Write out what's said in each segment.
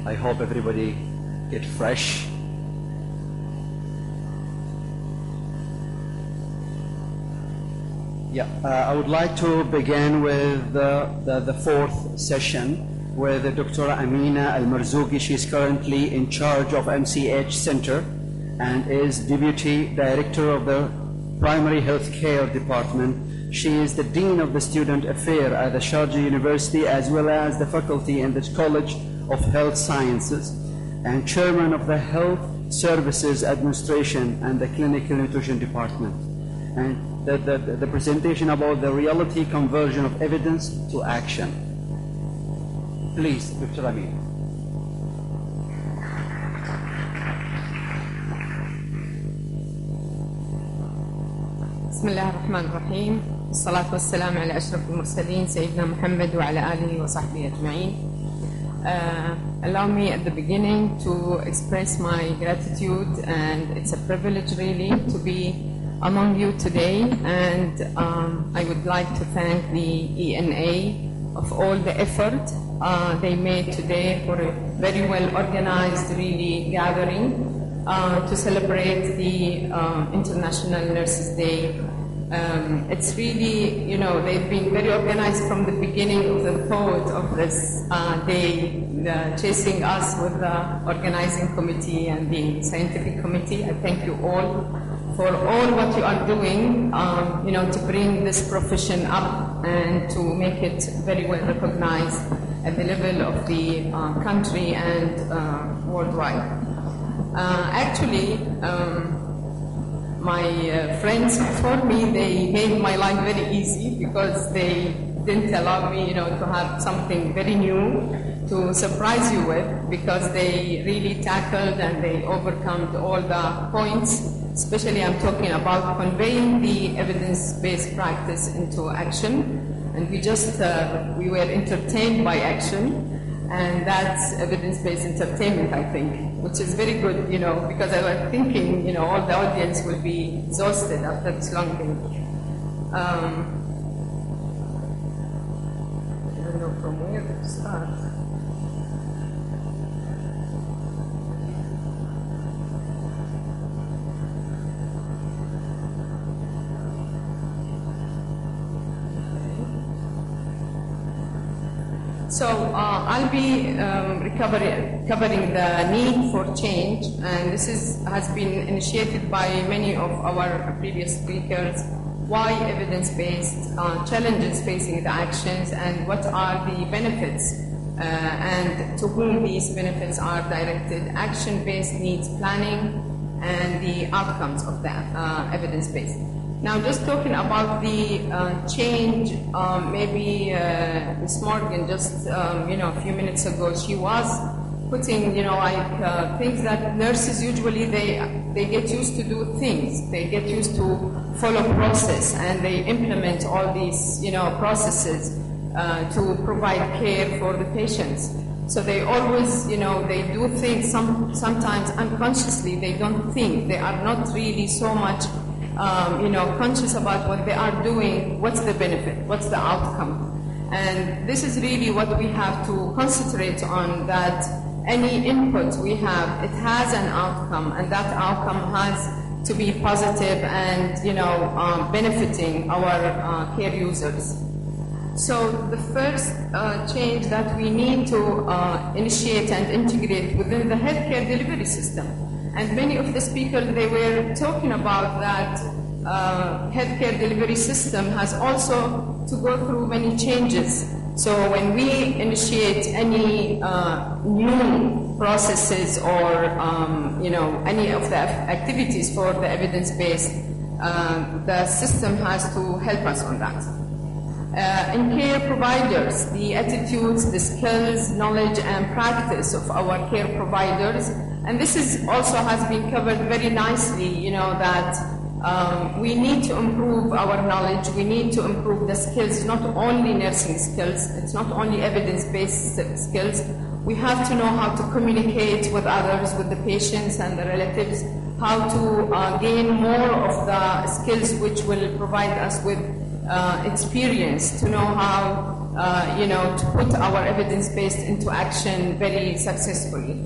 I hope everybody get fresh. Yeah, I would like to begin with the fourth session with Dr. Amina Al-Marzouqi. She is currently in charge of MCH Center and is Deputy Director of the Primary Health Care Department. She is the Dean of the Student Affairs at the Sharjah University, as well as the faculty in the College of Health Sciences, and Chairman of the Health Services Administration and the Clinical Nutrition Department. And the presentation about the reality conversion of evidence to action. Please, Dr. Amina. بسم الله الرحمن الرحيم، والصلاة والسلام على أشرف المرسلين سيدنا محمد وعلى آله وصحبه أجمعين. Allow me at the beginning to express my gratitude, and it's a privilege really to be among you today, and I would like to thank the ENA of all the effort they made today for a very well organized really gathering to celebrate the International Nurses Day. It's really, you know, they've been very organized from the beginning of the thought of this day, chasing us with the organizing committee and the scientific committee. I thank you all for all what you are doing, you know, to bring this profession up and to make it very well recognized at the level of the country and worldwide. Actually, my friends before me, they made my life very easy because they didn't allow me, you know, to have something very new to surprise you with, because they really tackled and they overcome all the points. Especially I'm talking about conveying the evidence-based practice into action. And we were entertained by action. And that's evidence-based entertainment, I think, which is very good, you know, because I was thinking, you know, all the audience will be exhausted after this long day. I don't know from where to start. So I'll be covering the need for change, and this has been initiated by many of our previous speakers. Why evidence-based, challenges facing the actions, and what are the benefits, and to whom these benefits are directed. Action-based needs planning, and the outcomes of that evidence-based. Now, just talking about the change, maybe Ms. Morgan, just you know, a few minutes ago, she was putting, you know, like things that nurses usually they get used to do things. They get used to follow process, and they implement all these, you know, processes to provide care for the patients. So they always, you know, they do things. Sometimes unconsciously they don't think. They are not really so much. You know, conscious about what they are doing, what's the benefit, what's the outcome. And this is really what we have to concentrate on, that any input we have, it has an outcome, and that outcome has to be positive and, you know, benefiting our care users. So the first change that we need to initiate and integrate within the healthcare delivery system. And many of the speakers, they were talking about that healthcare delivery system has also to go through many changes. So when we initiate any new processes or you know, any of the activities for the evidence-based, the system has to help us on that. In care providers, the attitudes, the skills, knowledge, and practice of our care providers. And this is also has been covered very nicely, you know, that we need to improve our knowledge, we need to improve the skills, not only nursing skills, it's not only evidence-based skills. We have to know how to communicate with others, with the patients and the relatives, how to gain more of the skills which will provide us with experience, to know how to put our evidence-based into action very successfully.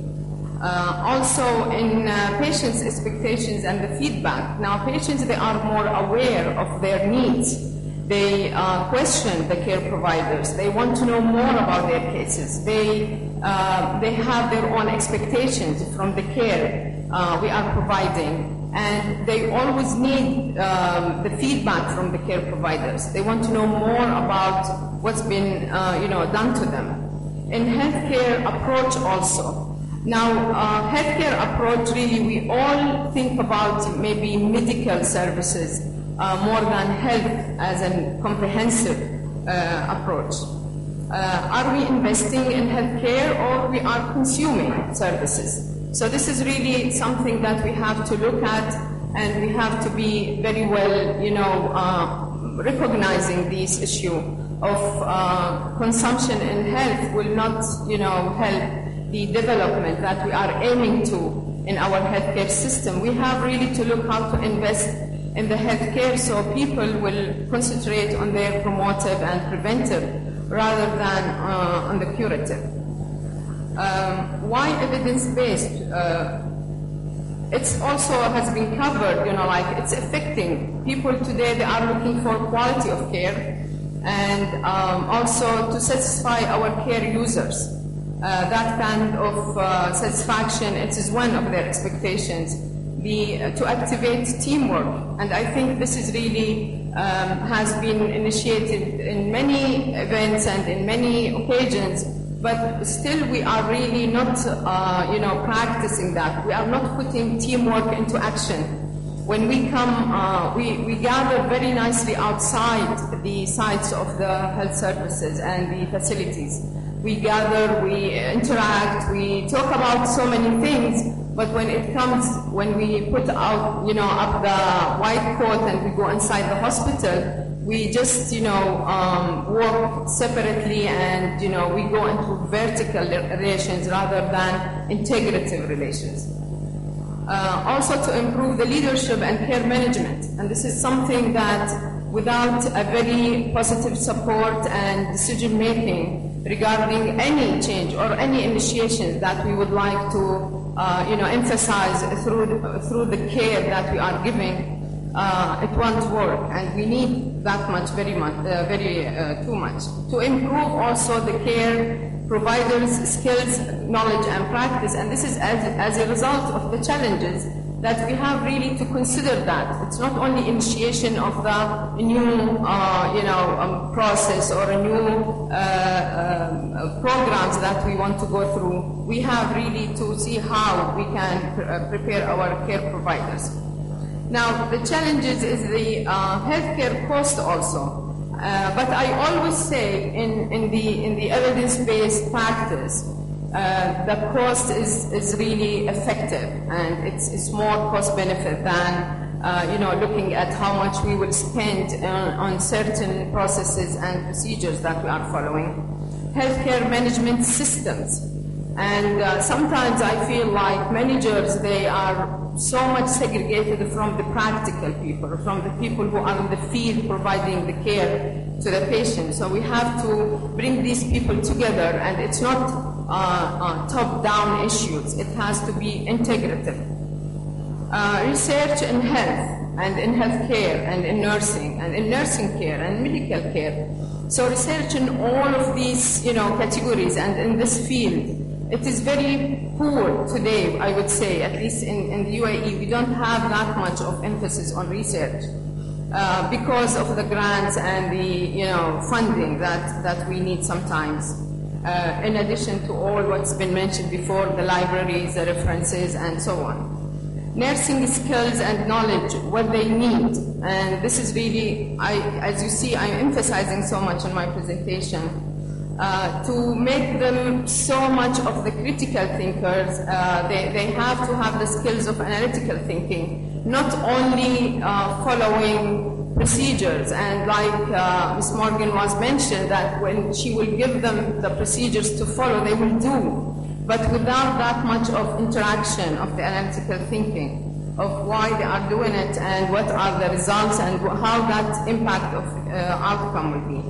Also in patients' expectations and the feedback. Now patients, they are more aware of their needs. They question the care providers. They want to know more about their cases. They have their own expectations from the care we are providing, and they always need the feedback from the care providers. They want to know more about what's been done to them. In healthcare approach also. Now, healthcare approach, really, we all think about maybe medical services more than health as a comprehensive approach. Are we investing in healthcare, or we are consuming services? So this is really something that we have to look at, and we have to be very well, recognizing this issue of consumption in health will not, help the development that we are aiming to in our healthcare system. We have really to look how to invest in the healthcare so people will concentrate on their promotive and preventive rather than on the curative. Why evidence-based? It's also has been covered, it's affecting people today. They are looking for quality of care and also to satisfy our care users. That kind of satisfaction, it is one of their expectations. To activate teamwork, and I think this is really has been initiated in many events and in many occasions, but still we are really not practicing that. We are not putting teamwork into action. When we come, we gather very nicely outside the sites of the health services and the facilities. We gather, we interact, we talk about so many things, but when it comes, when we put out, up the white coat and we go inside the hospital, we just, work separately and, we go into vertical relations rather than integrative relations. Also to improve the leadership and care management, and this is something that without a very positive support and decision making regarding any change or any initiation that we would like to emphasize through the care that we are giving, it won't work, and we need that much, too much. To improve also the care providers' skills, knowledge and practice, and this is as a result of the challenges that we have really to consider that. It's not only initiation of the new process or a new programs that we want to go through. We have really to see how we can prepare our care providers. Now, the challenges is the healthcare cost also. But I always say in the evidence-based practice, the cost is really effective, and it's more cost-benefit than looking at how much we will spend on certain processes and procedures that we are following. Healthcare management systems, and sometimes I feel like managers, they are so much segregated from the practical people, from the people who are in the field providing the care to the patient. So we have to bring these people together, and it's not top-down issues. It has to be integrative. Research in health and in healthcare and in nursing care and medical care. So research in all of these categories and in this field, it is very poor today, I would say, at least in the UAE. We don't have that much of emphasis on research because of the grants and the funding that we need sometimes. In addition to all what's been mentioned before, the libraries, the references, and so on. Nursing skills and knowledge, what they need. And this is really, as you see, I'm emphasizing so much in my presentation, to make them so much of the critical thinkers. They have to have the skills of analytical thinking, not only following procedures, and like Ms. Morgan was mentioned, that when she will give them the procedures to follow, they will do, but without that much of interaction of the analytical thinking, of why they are doing it and what are the results and how that impact of outcome will be.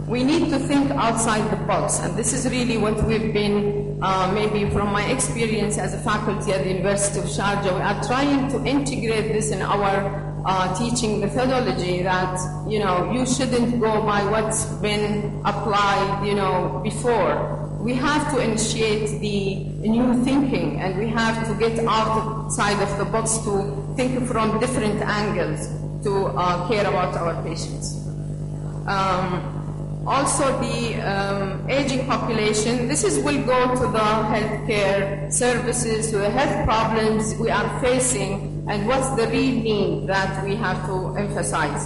we need to think outside the box, and this is really what we've been, maybe from my experience as a faculty at the University of Sharjah, we are trying to integrate this in our teaching methodology, that, you know, you shouldn't go by what's been applied, you know, before. We have to initiate the new thinking, and we have to get outside of the box to think from different angles to care about our patients. Also, the aging population, will go to the healthcare services, to the health problems we are facing, and what's the real need that we have to emphasize.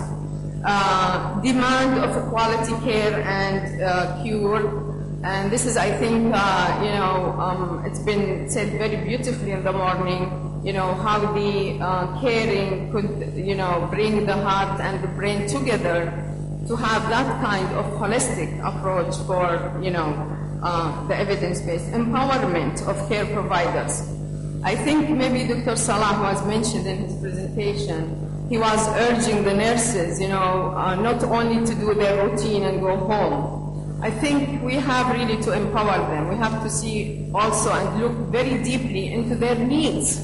Demand of quality care and cure. And this is, I think, you know, it's been said very beautifully in the morning, you know, how the caring could, you know, bring the heart and the brain together to have that kind of holistic approach for, you know, the evidence-based empowerment of care providers. I think maybe Dr. Salah was mentioned in his presentation. He was urging the nurses, you know, not only to do their routine and go home. I think we have really to empower them. We have to see also and look very deeply into their needs,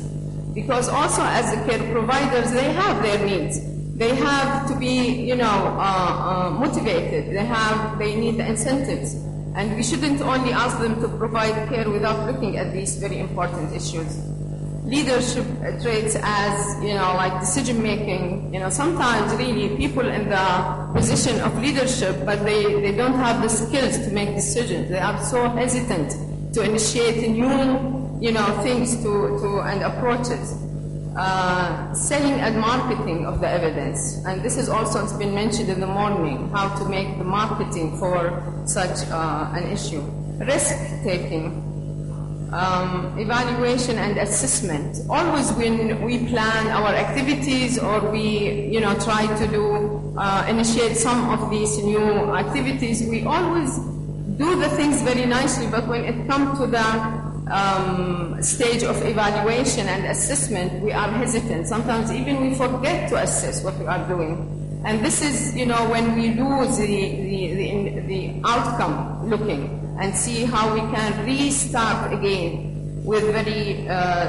because also as the care providers, they have their needs. They have to be, you know, motivated. They need the incentives, and we shouldn't only ask them to provide care without looking at these very important issues. Leadership traits, as you know, like decision making. You know, sometimes really people in the position of leadership, but they don't have the skills to make decisions. They are so hesitant to initiate new, you know, things and approaches. Selling and marketing of the evidence, and this is also, it's been mentioned in the morning, how to make the marketing for such an issue. Risk taking. Evaluation and assessment. Always when we plan our activities, or we, you know, try to initiate some of these new activities, we always do the things very nicely, but when it comes to the stage of evaluation and assessment, we are hesitant. Sometimes even we forget to assess what we are doing. And this is, you know, when we lose the outcome looking, and see how we can restart again with very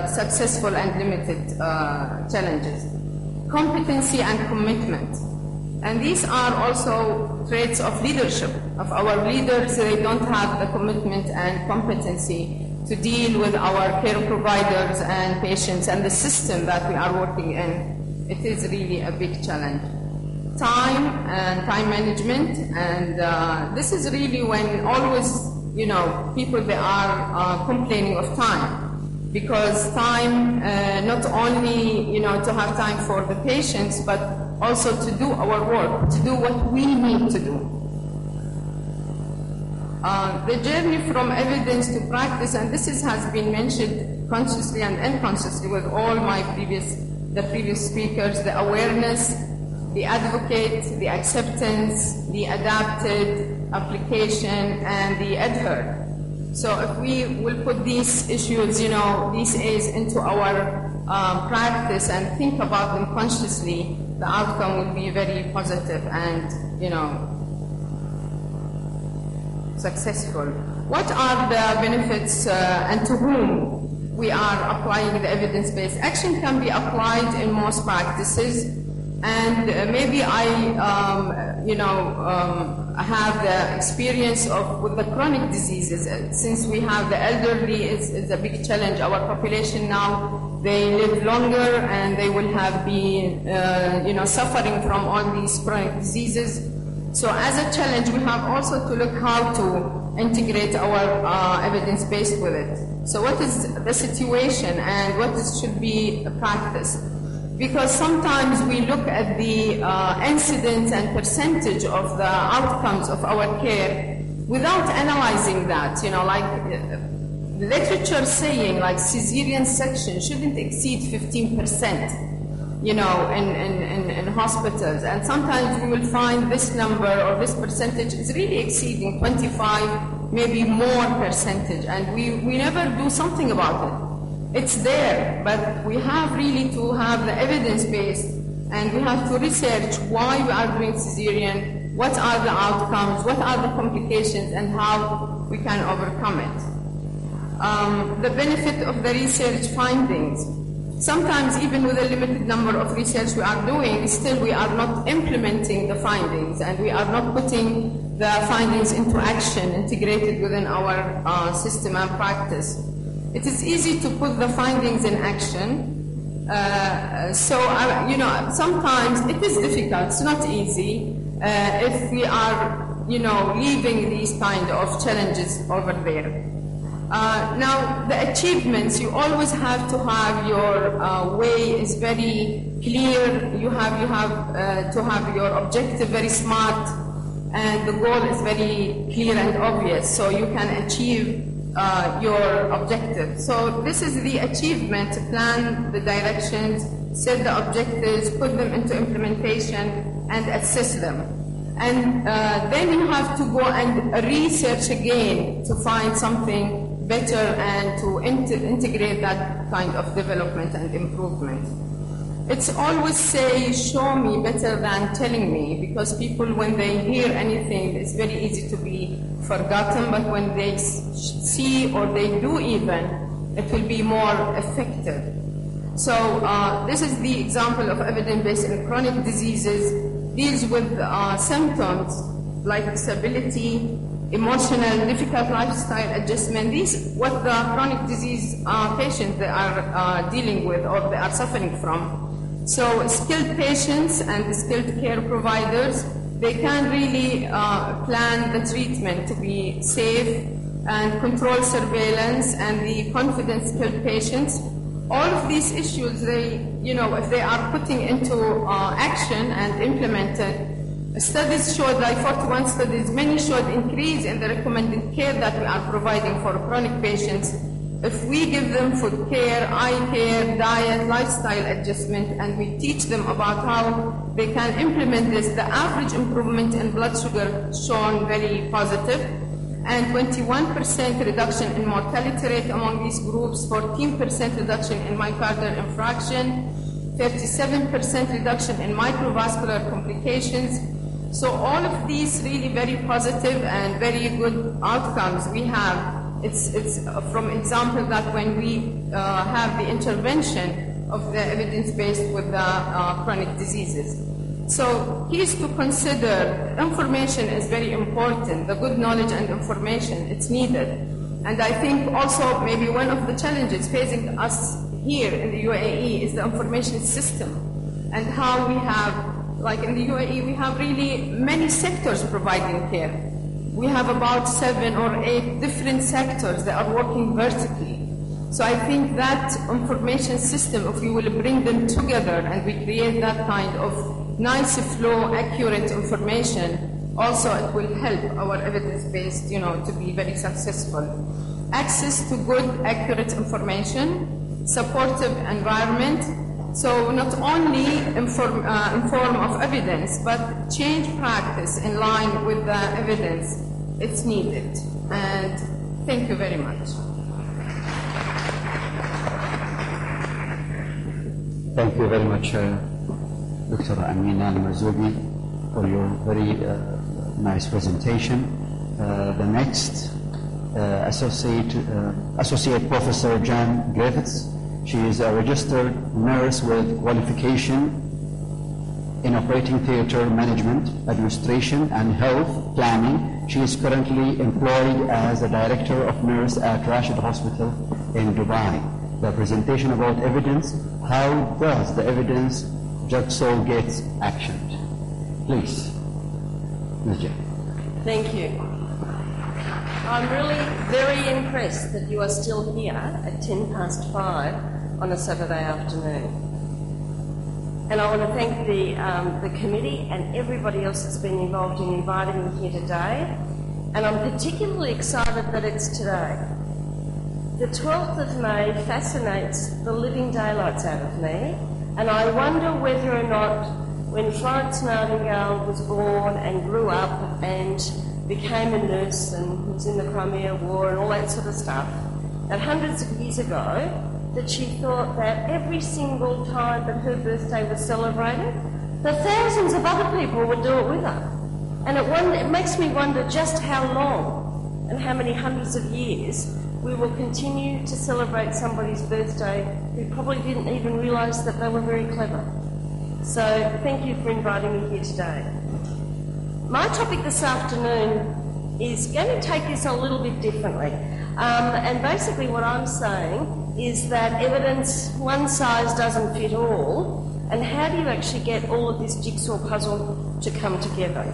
successful and limited challenges. Competency and commitment. And these are also traits of leadership, of our leaders. They don't have the commitment and competency to deal with our care providers and patients and the system that we are working in. It is really a big challenge. Time and time management, and this is really when always, you know, people, they are complaining of time, because time, not only, you know, to have time for the patients, but also to do our work, to do what we need to do. The journey from evidence to practice, and this has been mentioned consciously and unconsciously with all the previous speakers, the awareness, the advocate, the acceptance, the adapted, application, and the adhere. So if we will put these issues, you know, these A's into our practice and think about them consciously, the outcome will be very positive and, you know, successful. What are the benefits and to whom we are applying the evidence-based? Action can be applied in most practices. And maybe I have the experience with the chronic diseases. Since we have the elderly, it's a big challenge. Our population now, they live longer, and they will have been, suffering from all these chronic diseases. So as a challenge, we have also to look how to integrate our evidence-based with it. So what is the situation and what should be practiced? Because sometimes we look at the incidence and percentage of the outcomes of our care without analyzing that. You know, like literature saying, like cesarean section shouldn't exceed 15%, you know, in hospitals. And sometimes we will find this number or this percentage is really exceeding 25, maybe more percentage, and we never do something about it. It's there, but we have really to have the evidence base, and we have to research why we are doing cesarean, what are the outcomes, what are the complications, and how we can overcome it. The benefit of the research findings. Sometimes even with a limited number of research we are doing, still we are not implementing the findings, and we are not putting the findings into action, integrated within our system and practice. It is easy to put the findings in action. Sometimes it is difficult, it's not easy if we are, leaving these kind of challenges over there. Now, the achievements, you always have to have your way is very clear. You have to have your objective very smart, and the goal is very clear and obvious, so you can achieve your objective. So this is the achievement: plan the directions, set the objectives, put them into implementation, and assess them. And then you have to go and research again to find something better and to integrate that kind of development and improvement. It's always say, show me better than telling me, because people, when they hear anything, it's very easy to be forgotten, but when they see or they do even, it will be more effective. So this is the example of evidence-based in chronic diseases, deals with symptoms like disability, emotional, difficult lifestyle adjustment. These what the chronic disease patients they are dealing with or they are suffering from. So skilled patients and skilled care providers, they can really plan the treatment to be safe and control surveillance and the confident skilled patients. All of these issues, if they are putting into action and implemented, studies showed, like 41 studies, many showed increase in the recommended care that we are providing for chronic patients. If we give them food care, eye care, diet, lifestyle adjustment, and we teach them about how they can implement this, the average improvement in blood sugar shown very positive, and 21% reduction in mortality rate among these groups, 14% reduction in myocardial infarction, 37% reduction in microvascular complications. So all of these really very positive and very good outcomes we have. It's from example that when we have the intervention of the evidence-based with the chronic diseases. So keys to consider: information is very important. The good knowledge and information, it's needed. And I think also maybe one of the challenges facing us here in the UAE is the information system, and how we have, like in the UAE, we have really many sectors providing care. We have about 7 or 8 different sectors that are working vertically. So I think that information system, if we will bring them together and we create that kind of nice flow, accurate information, also it will help our evidence-based, to be very successful. Access to good, accurate information, supportive environment. So not only inform of evidence, but change practice in line with the evidence. It's needed. And thank you very much. Thank you very much, Dr. Amina Al-Marzougi, for your very nice presentation. The next, Associate Professor Jan Griffiths. She is a registered nurse with qualification in operating theatre management, administration, and health planning. She is currently employed as a director of nurse at Rashid Hospital in Dubai. The presentation about evidence: how does the evidence jigsaw get actioned? Please, Ms. Jan. Thank you. I'm really very impressed that you are still here at 5:10 on a Saturday afternoon. And I want to thank the committee and everybody else that's been involved in inviting me here today. And I'm particularly excited that it's today. The 12th of May fascinates the living daylights out of me, and I wonder whether or not when Florence Nightingale was born and grew up and became a nurse and was in the Crimea War and all that sort of stuff, that hundreds of years ago, that she thought that every single time that her birthday was celebrated, that thousands of other people would do it with her. And it makes me wonder just how long and how many hundreds of years we will continue to celebrate somebody's birthday who probably didn't even realise that they were very clever. So thank you for inviting me here today. My topic this afternoon is going to take this a little bit differently. And basically what I'm saying is that evidence, one size doesn't fit all, and how do you actually get all of this jigsaw puzzle to come together?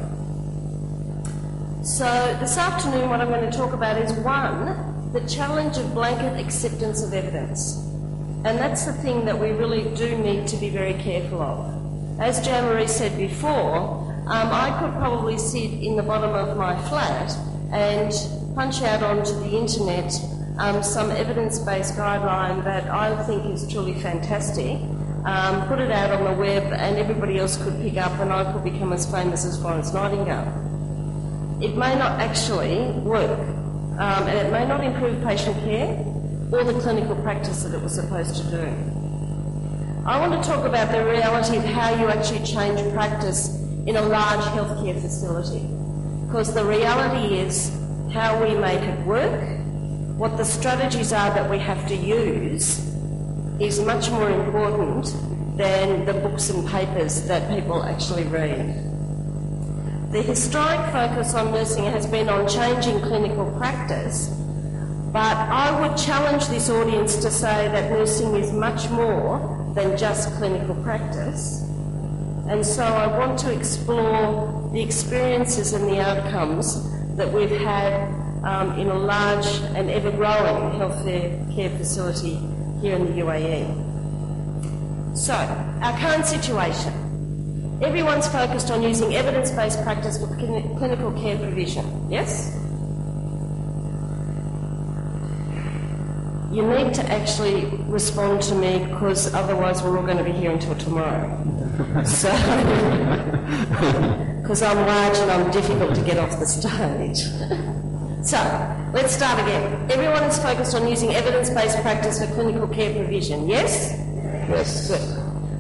So this afternoon what I'm going to talk about is one, the challenge of blanket acceptance of evidence. And that's the thing that we really do need to be very careful of. As Jo-Marie said before, I could probably sit in the bottom of my flat and punch out onto the internet some evidence-based guideline that I think is truly fantastic, put it out on the web and everybody else could pick up and I could become as famous as Florence Nightingale. It may not actually work, and it may not improve patient care or the clinical practice that it was supposed to do. I want to talk about the reality of how you actually change practice in a large healthcare facility, because the reality is how we make it work, what the strategies are that we have to use is much more important than the books and papers that people actually read. The historic focus on nursing has been on changing clinical practice, but I would challenge this audience to say that nursing is much more than just clinical practice. And so I want to explore the experiences and the outcomes that we've had in a large and ever-growing healthcare care facility here in the UAE. So, our current situation. Everyone's focused on using evidence-based practice for clinical care provision, yes? You need to actually respond to me because otherwise we're all going to be here until tomorrow. So, because I'm large and I'm difficult to get off the stage. So, let's start again. Everyone is focused on using evidence-based practice for clinical care provision, yes? Yes. Good.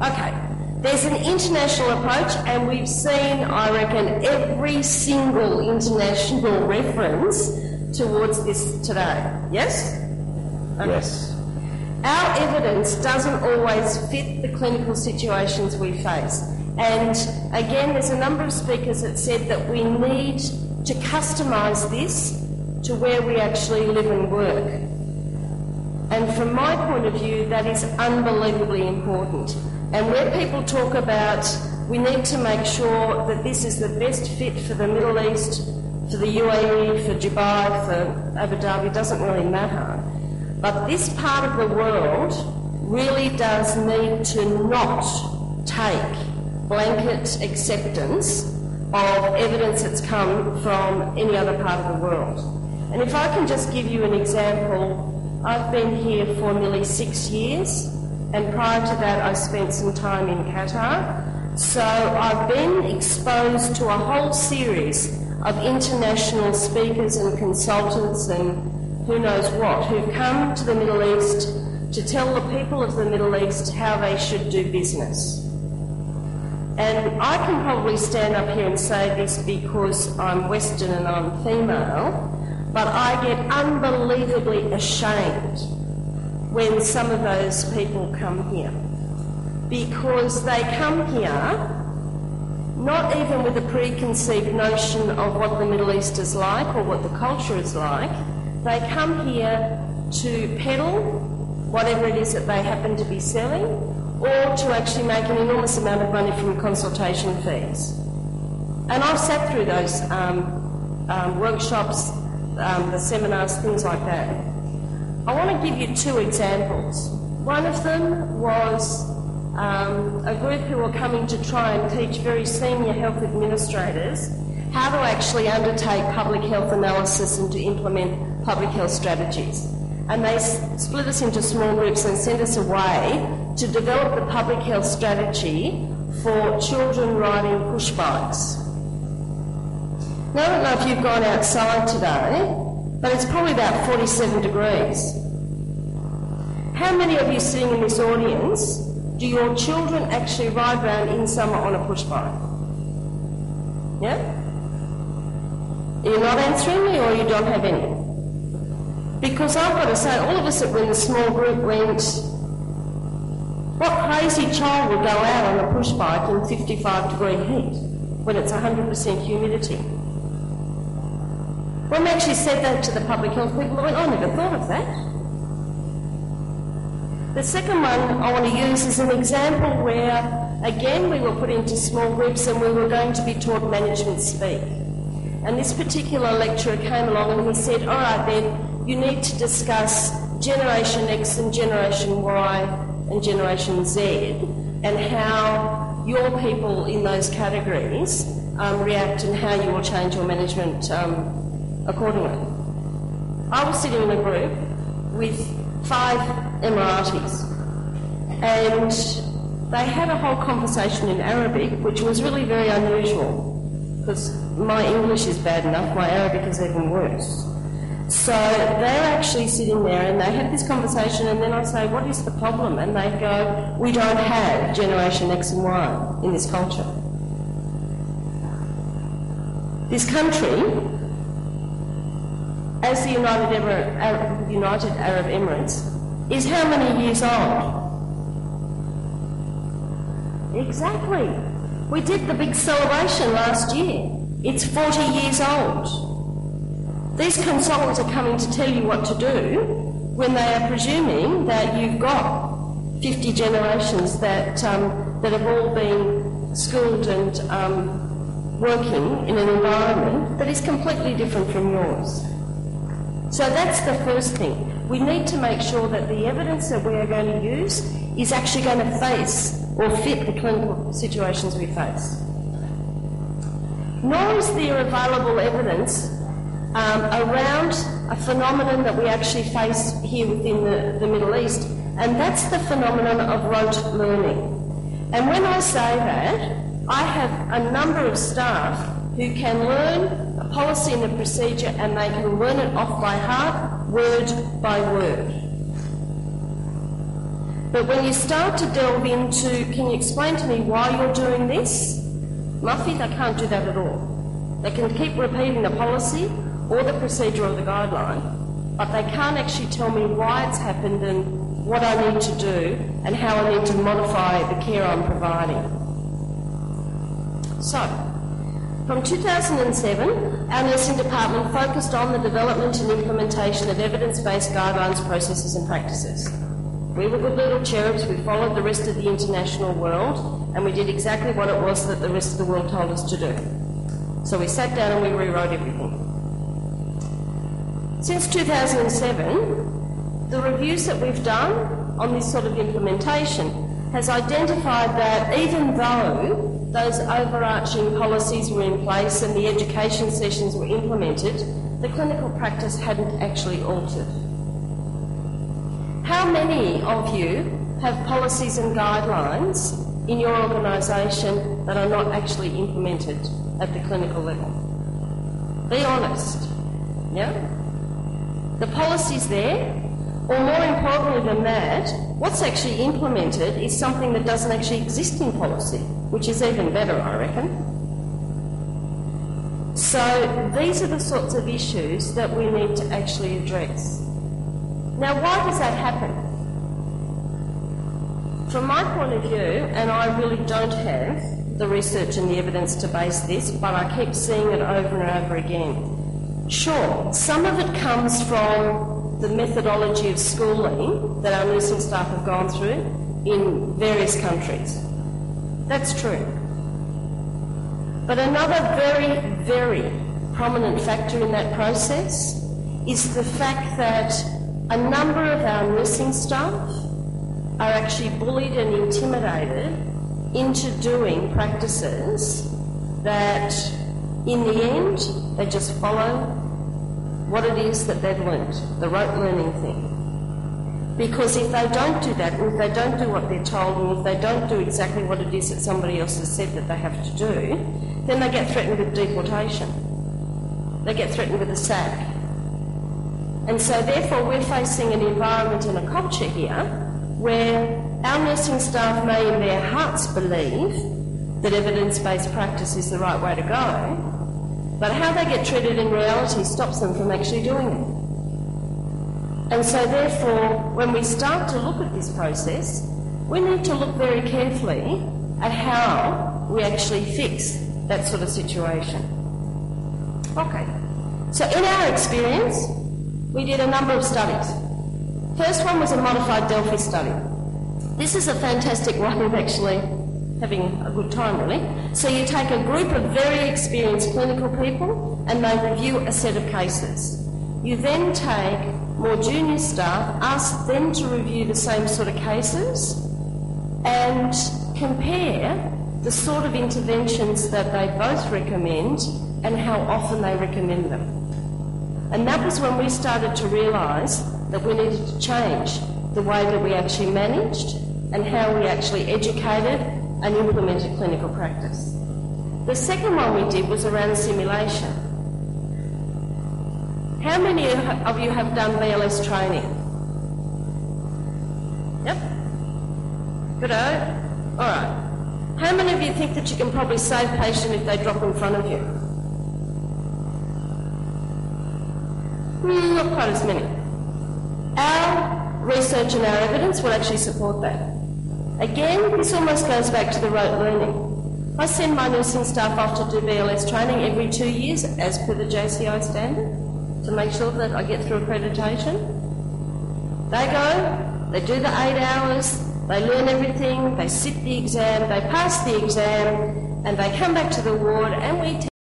Okay. There's an international approach, and we've seen, I reckon, every single international reference towards this today. Yes? Okay. Yes. Our evidence doesn't always fit the clinical situations we face. And again, there's a number of speakers that said that we need to customise this to where we actually live and work. And from my point of view, that is unbelievably important. And where people talk about we need to make sure that this is the best fit for the Middle East, for the UAE, for Dubai, for Abu Dhabi, doesn't really matter. But this part of the world really does need to not take blanket acceptance of evidence that's come from any other part of the world. And if I can just give you an example, I've been here for nearly 6 years, and prior to that I spent some time in Qatar. So I've been exposed to a whole series of international speakers and consultants and who knows what, who've come to the Middle East to tell the people of the Middle East how they should do business. And I can probably stand up here and say this because I'm Western and I'm female, but I get unbelievably ashamed when some of those people come here. Because they come here not even with a preconceived notion of what the Middle East is like or what the culture is like. They come here to peddle whatever it is that they happen to be selling, or to actually make an enormous amount of money from consultation fees. And I've sat through those workshops, the seminars, things like that. I want to give you 2 examples. One of them was a group who were coming to try and teach very senior health administrators how to actually undertake public health analysis and to implement public health strategies. And they split us into small groups and sent us away to develop the public health strategy for children riding push bikes. Now, I don't know if you've gone outside today, but it's probably about 47 degrees. How many of you sitting in this audience, do your children actually ride around in summer on a push bike? Yeah? You're not answering me, or you don't have any? Because I've got to say, all of us that were in the small group went, what crazy child would go out on a push bike in 55-degree heat when it's 100% humidity? When we actually said that to the public health people, they went, I never thought of that. The second one I want to use is an example where, again, we were put into small groups and we were going to be taught management speak. And this particular lecturer came along and he said, all right then, you need to discuss Generation X and Generation Y and Generation Z and how your people in those categories react and how you will change your management accordingly. I was sitting in a group with 5 Emiratis and they had a whole conversation in Arabic, which was really very unusual because my English is bad enough, my Arabic is even worse. So they're actually sitting there and they had this conversation, and then I say, what is the problem? And they go, we don't have Generation X and Y in this culture. This country, as the United Arab Emirates, is how many years old? Exactly. We did the big celebration last year. It's 40 years old. These consultants are coming to tell you what to do when they are presuming that you've got 50 generations that have all been schooled and working in an environment that is completely different from yours. So that's the first thing. We need to make sure that the evidence that we are going to use is actually going to face or fit the clinical situations we face. Nor is there available evidence around a phenomenon that we actually face here within the Middle East, and that's the phenomenon of rote learning. And when I say that, I have a number of staff who can learn a policy and a procedure and they can learn it off by heart, word by word. But when you start to delve into, can you explain to me why you're doing this? Muffy, they can't do that at all. They can keep repeating the policy or the procedure or the guideline, but they can't actually tell me why it's happened and what I need to do and how I need to modify the care I'm providing. So, from 2007, our nursing department focused on the development and implementation of evidence-based guidelines, processes and practices. We were good little cherubs. We followed the rest of the international world and we did exactly what it was that the rest of the world told us to do. So we sat down and we rewrote everything. Since 2007, the reviews that we've done on this sort of implementation has identified that even though those overarching policies were in place and the education sessions were implemented, the clinical practice hadn't actually altered. How many of you have policies and guidelines in your organisation that are not actually implemented at the clinical level? Be honest, yeah? The policy's there, or more importantly than that, what's actually implemented is something that doesn't actually exist in policy, which is even better, I reckon. So these are the sorts of issues that we need to actually address. Now, why does that happen? From my point of view, and I really don't have the research and the evidence to base this, but I keep seeing it over and over again. Sure, some of it comes from the methodology of schooling that our nursing staff have gone through in various countries. That's true. But another very, very prominent factor in that process is the fact that a number of our nursing staff are actually bullied and intimidated into doing practices that in the end they just follow what it is that they've learnt, the rote learning thing. Because if they don't do that, and if they don't do what they're told, and if they don't do exactly what it is that somebody else has said that they have to do, then they get threatened with deportation. They get threatened with a sack. And so therefore we're facing an environment and a culture here where our nursing staff may in their hearts believe that evidence-based practice is the right way to go, But how they get treated in reality stops them from actually doing it. And so therefore, when we start to look at this process, we need to look very carefully at how we actually fix that sort of situation. Okay, so in our experience, we did a number of studies. First one was a modified Delphi study. This is a fantastic way of actually having a good time, really. So you take a group of very experienced clinical people and they review a set of cases. You then take more junior staff, ask them to review the same sort of cases and compare the sort of interventions that they both recommend and how often they recommend them. And that was when we started to realise that we needed to change the way that we actually managed and how we actually educated and implemented clinical practice. The second one we did was around simulation. How many of you have done BLS training? Yep. Good-o. All right. How many of you think that you can probably save a patient if they drop in front of you? Not quite as many. Our research and our evidence will actually support that. Again, this almost goes back to the rote learning. I send my nursing staff off to do BLS training every 2 years as per the JCI standard to make sure that I get through accreditation. They go, they do the 8 hours, they learn everything, they sit the exam, they pass the exam, and they come back to the ward and we